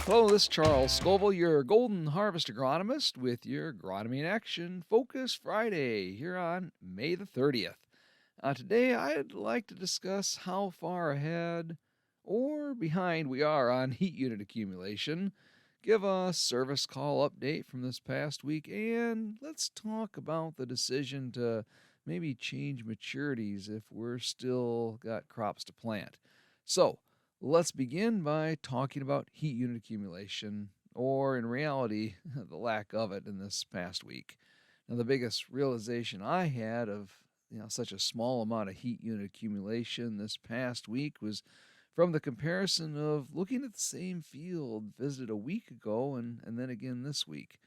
Hello, this is Charles Scoville, your Golden Harvest agronomist with your Agronomy in Action Focus Friday here on May the 30th. Today, I'd like to discuss how far ahead or behind we are on heat unit accumulation, give a service call update from this past week, and let's talk about the decision to maybe change maturities if we're still got crops to plant. So, let's begin by talking about heat unit accumulation, or in reality, the lack of it in this past week. Now, the biggest realization I had of such a small amount of heat unit accumulation this past week was from the comparison of looking at the same field visited a week ago and then again this week.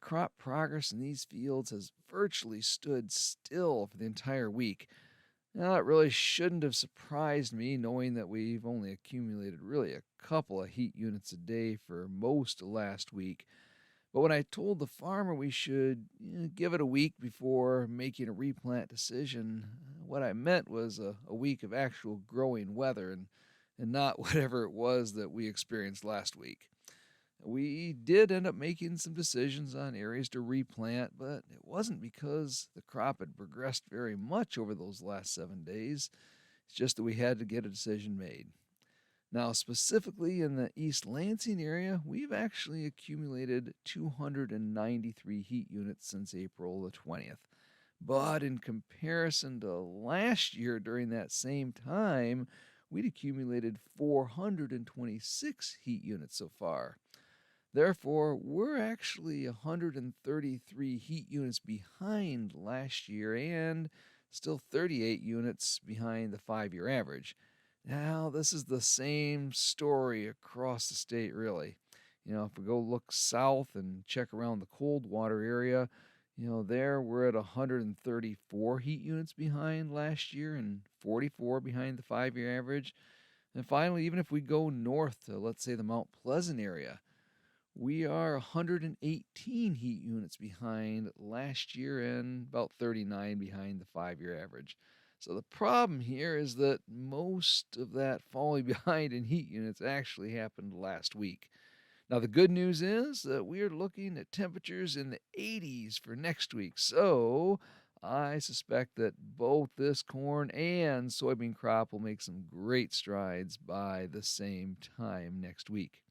Crop progress in these fields has virtually stood still for the entire week. Now, it really shouldn't have surprised me knowing that we've only accumulated really a couple of heat units a day for most of last week. But when I told the farmer we should give it a week before making a replant decision, what I meant was a week of actual growing weather and not whatever it was that we experienced last week. We did end up making some decisions on areas to replant, but it wasn't because the crop had progressed very much over those last 7 days. It's just that we had to get a decision made. Now, specifically in the East Lansing area, we've actually accumulated 293 heat units since April the 20th. But in comparison to last year during that same time, we'd accumulated 426 heat units so far. Therefore, we're actually 133 heat units behind last year and still 38 units behind the 5 year average. Now, this is the same story across the state, really. If we go look south and check around the Coldwater area, there we're at 134 heat units behind last year and 44 behind the 5 year average. And finally, even if we go north to, let's say, the Mount Pleasant area, we are 118 heat units behind last year and about 39 behind the 5 year average. So the problem here is that most of that falling behind in heat units actually happened last week. Now, the good news is that we are looking at temperatures in the 80s for next week. So I suspect that both this corn and soybean crop will make some great strides by the same time next week.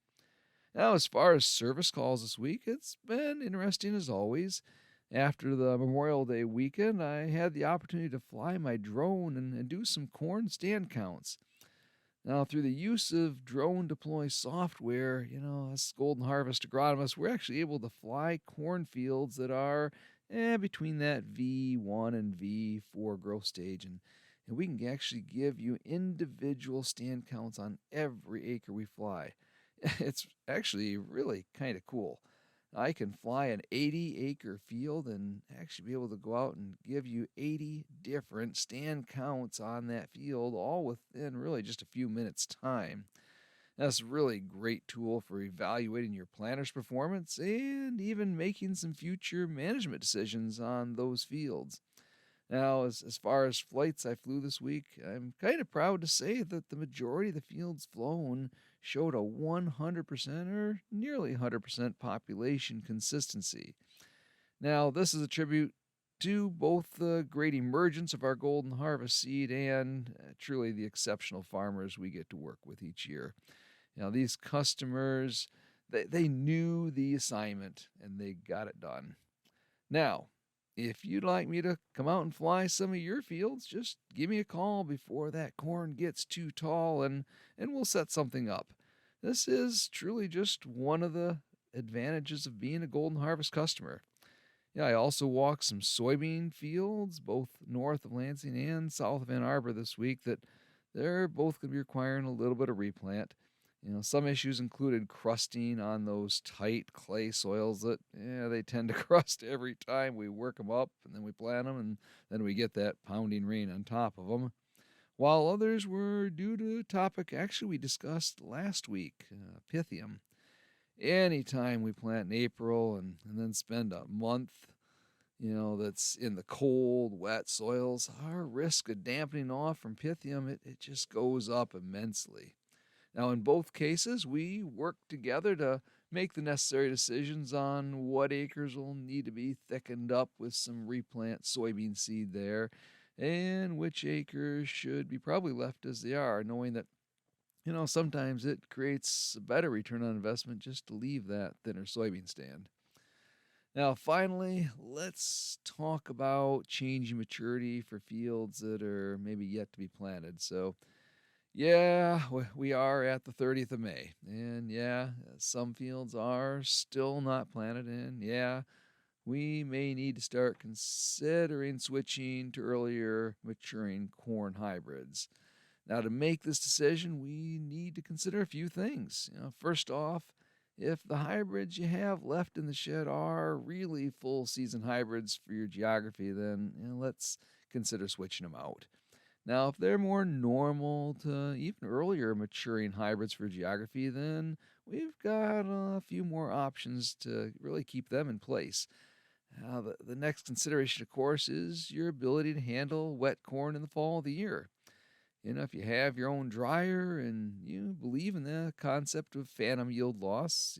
Now, as far as service calls this week, it's been interesting as always. After the Memorial Day weekend, I had the opportunity to fly my drone and do some corn stand counts. Now, through the use of drone deploy software, as Golden Harvest agronomists, we're actually able to fly cornfields that are between that V1 and V4 growth stage. And we can actually give you individual stand counts on every acre we fly. It's actually really kind of cool. I can fly an 80-acre field and actually be able to go out and give you 80 different stand counts on that field, all within really just a few minutes' time. That's a really great tool for evaluating your planter's performance and even making some future management decisions on those fields. Now, as far as flights I flew this week, I'm kind of proud to say that the majority of the fields flown showed a 100% or nearly 100% population consistency. Now, this is a tribute to both the great emergence of our Golden Harvest seed and truly the exceptional farmers we get to work with each year. Now, these customers, they knew the assignment and they got it done. Now, if you'd like me to come out and fly some of your fields, just give me a call before that corn gets too tall and we'll set something up. This is truly just one of the advantages of being a Golden Harvest customer. Yeah, I also walked some soybean fields, both north of Lansing and south of Ann Arbor this week, that they're both going to be requiring a little bit of replant. Some issues included crusting on those tight clay soils that, they tend to crust every time we work them up and then we plant them and then we get that pounding rain on top of them. While others were due to a topic actually we discussed last week, Pythium. Anytime we plant in April and then spend a month, that's in the cold, wet soils, our risk of dampening off from Pythium, it just goes up immensely. Now, in both cases, we work together to make the necessary decisions on what acres will need to be thickened up with some replant soybean seed there, and which acres should be probably left as they are, knowing that, sometimes it creates a better return on investment just to leave that thinner soybean stand. Now, finally, let's talk about changing maturity for fields that are maybe yet to be planted. So, yeah, we are at the 30th of May. And yeah, some fields are still not planted. And yeah, we may need to start considering switching to earlier maturing corn hybrids. Now, to make this decision, we need to consider a few things. First off, if the hybrids you have left in the shed are really full season hybrids for your geography, then let's consider switching them out. Now, if they're more normal to even earlier maturing hybrids for geography, then we've got a few more options to really keep them in place. Now, the next consideration, of course, is your ability to handle wet corn in the fall of the year. If you have your own dryer and you believe in the concept of phantom yield loss,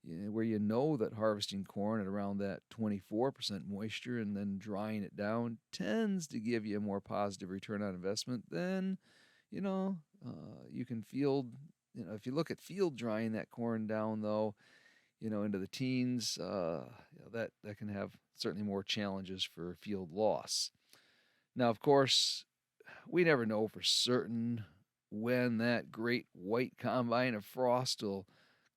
where you know that harvesting corn at around that 24% moisture and then drying it down tends to give you a more positive return on investment, then, you can field, if you look at field drying that corn down, though, into the teens, that can have certainly more challenges for field loss. Now, of course, we never know for certain when that great white combine of frost will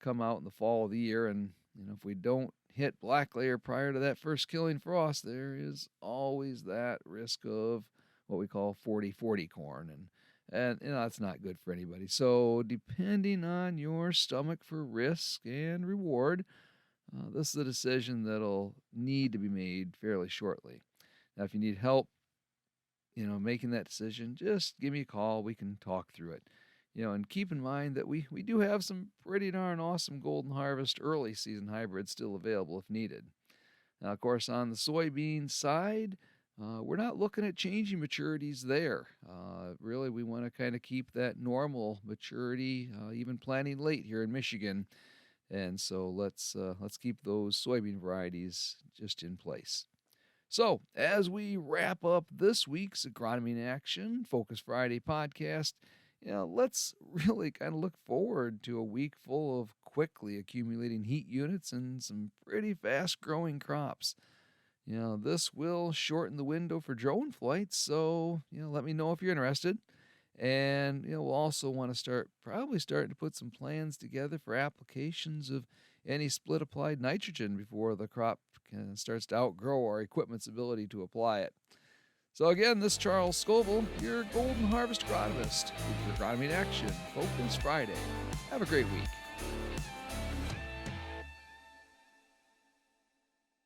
come out in the fall of the year. And, if we don't hit black layer prior to that first killing frost, there is always that risk of what we call 40-40 corn. And that's not good for anybody. So, depending on your stomach for risk and reward, this is a decision that'll need to be made fairly shortly. Now, if you need help, making that decision, just give me a call. We can talk through it. And keep in mind that we do have some pretty darn awesome Golden Harvest early season hybrids still available if needed. Now, of course, on the soybean side, we're not looking at changing maturities there. Really, we want to kind of keep that normal maturity, even planting late here in Michigan. And so let's keep those soybean varieties just in place. So, as we wrap up this week's Agronomy in Action Focus Friday podcast, let's really kind of look forward to a week full of quickly accumulating heat units and some pretty fast growing crops. This will shorten the window for drone flights, so, let me know if you're interested. And, we'll also want to probably starting to put some plans together for applications of any split applied nitrogen before the crop starts to outgrow our equipment's ability to apply it. So again, this is Charles Scoville, your Golden Harvest agronomist with your Agronomy in Action Focus Friday. Have a great week.